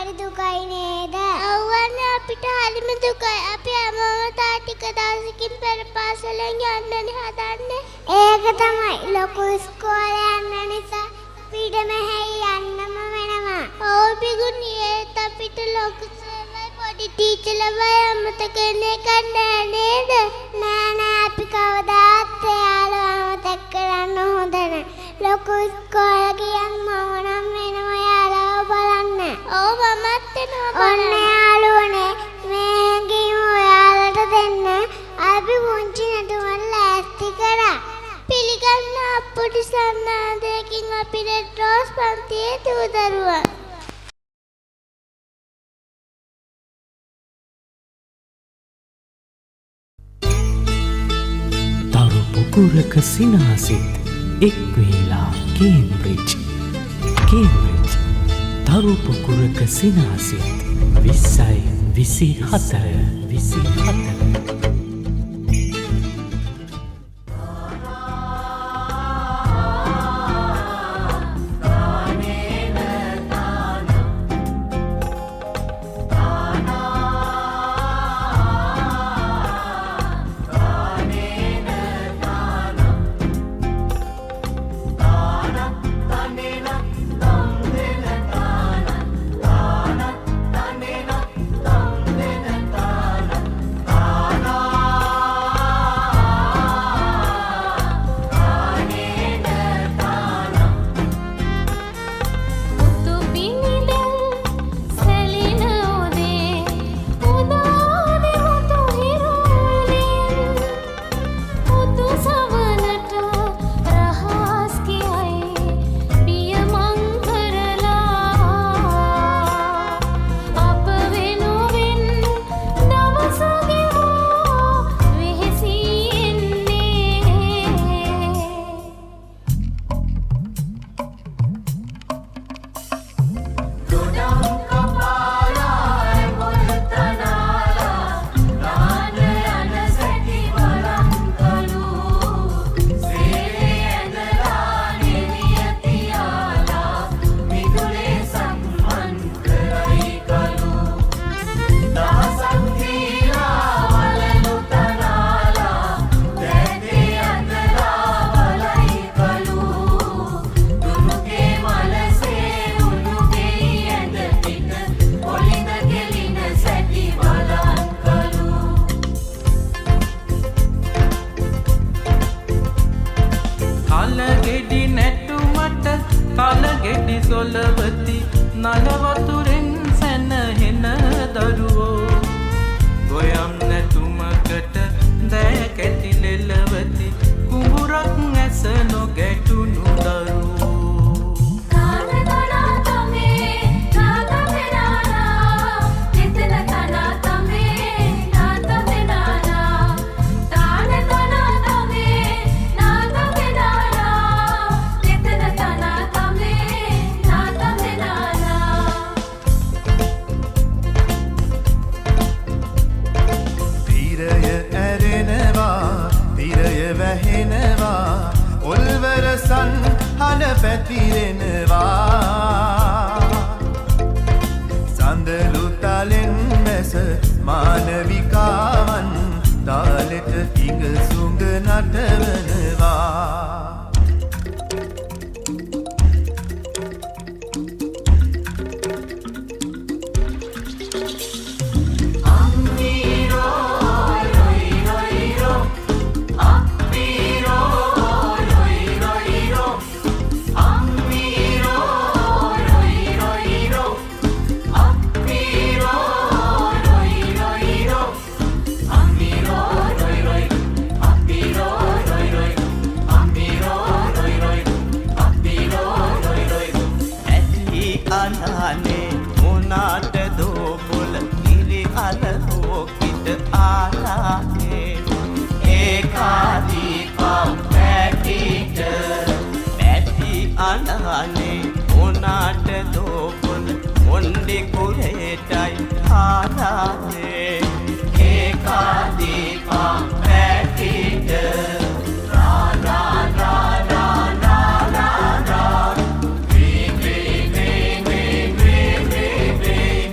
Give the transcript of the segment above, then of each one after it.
හරි දුකයි නේද? අවුවන්නේ අපිට හරිම දුකයි. අපි හැමෝම තා ටික දවසකින් පෙර පාසලෙන් යන්නනේ හදන්නේ. ඒක තමයි ලොකු ඉස්කෝලේ යන්න නිසා පිට මෙහෙයි යන්නම වෙනවා. ඔව් බිගුනි ඒත් අපිට ලොකු සර්වයි පොඩි ටීචර්ලවයි අමතක වෙන්නේ නෑ නේද? නෑ අපි කවදාත් එයාලව අමතක කරන්න හොඳ නෑ. ලොකු ඉස්කෝලේ ගියන් මම නම් වෙනවා යාළුවෝ බලන්න. ඔව් මමත් එනවා බලන්න. ඔන්න යාළුවනේ මේ ගේම ඔයාලට දෙන්න. අපි පුංචි නටුවන් ලෑස්ති කරා. පිළිගන්න අප්පුඩි සම්මාදයකින් අපි රෙඩ් රෝස් පන්තියේ දූදරුවන්. තරු පුකුරක සිනාසිත් එක් වේලා කේම්බ්‍රිජ් තරු පුකුරක සිනාසිත් 2024 සොලවති නලවතුරෙන් සැනහෙන දරුවෝ ගොයම් නැතුමකට දැය කැටි ලෙලවති කුඹුරක් ඇස නොගැටුණු දරුවෝ හන පැතිරෙනවා සඳලු තලෙන් මැස මානවිකාවන් තාලෙට ඉඟ සුඟ නටවනවා උනාට දෝපොල මොන්ඩි කුරේටයි ආදානේ ඒකාදීපා පැටිට රා රා රා රා රා රා රා වේ වේ වේ වේ වේ වේ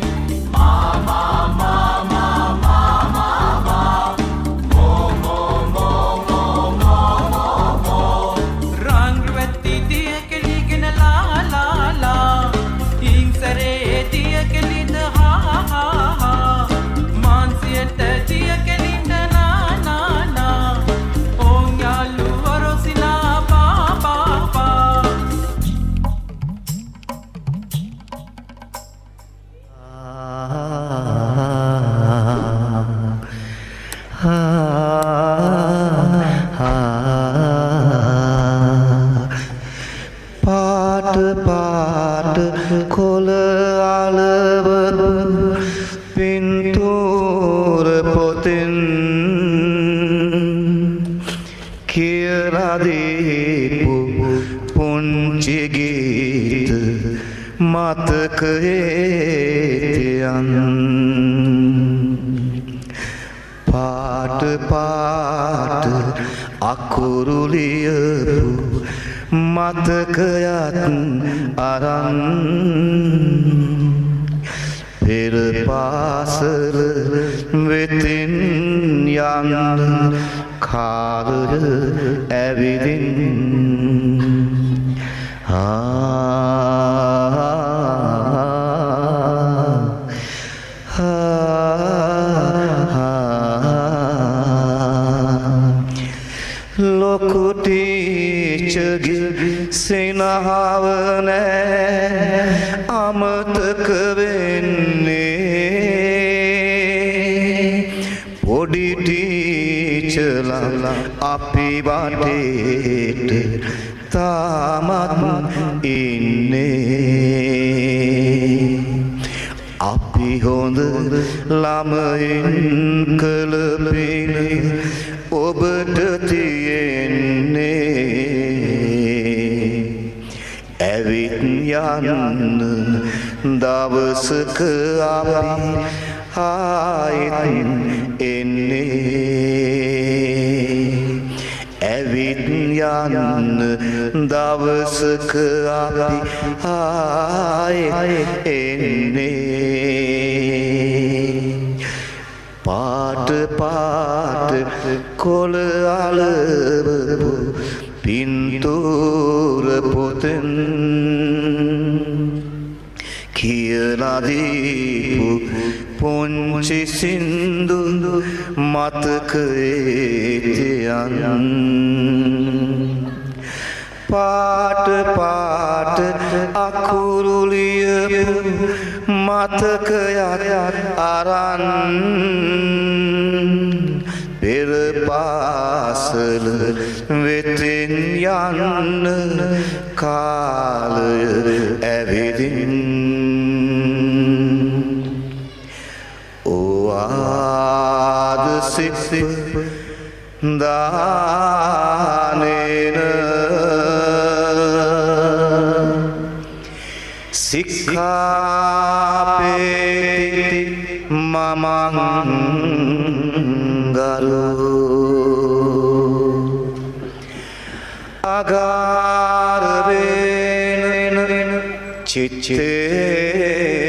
පාට කොළ අලවපු පින්තූර පොතෙන් කියලා දීපු පුංචි ගීත මතකයේ තියන් පාට පාට අකුරු ලියපු මතකයත් අරන් පෙර පාසල වෙතින් යන්න කාලය ඇවිදින් ලොකු ටීචර්ගේ සිනහව නෑ අමතක වෙන්නේ පොඩි ටීචර්ලා අපි වටේට තාමත් ඉන්නේ අපි හොඳ ළමයින් කළ පින ඔබට තියෙන්නේ ඇවිත් යන්න දවසක අපි ආයෙත් එන්නේ ඇවිත් යන්න දවසක අපි ආයෙත් එන්නේ පාට පාට කොළ අලවපු පින්තූර පොතෙන් කියලා දීපු පුංචි සින්දු මතකයේ තියන් පාට පාට අකුරු ලියපු මතකයක් අරන් පෙර පාසල වෙතින් යන්න කාලය ඇවිදින් ඕවාද සිප් දානේන සික්ඛාපේති මමංගලෝ අගාරවේන චිත්තේ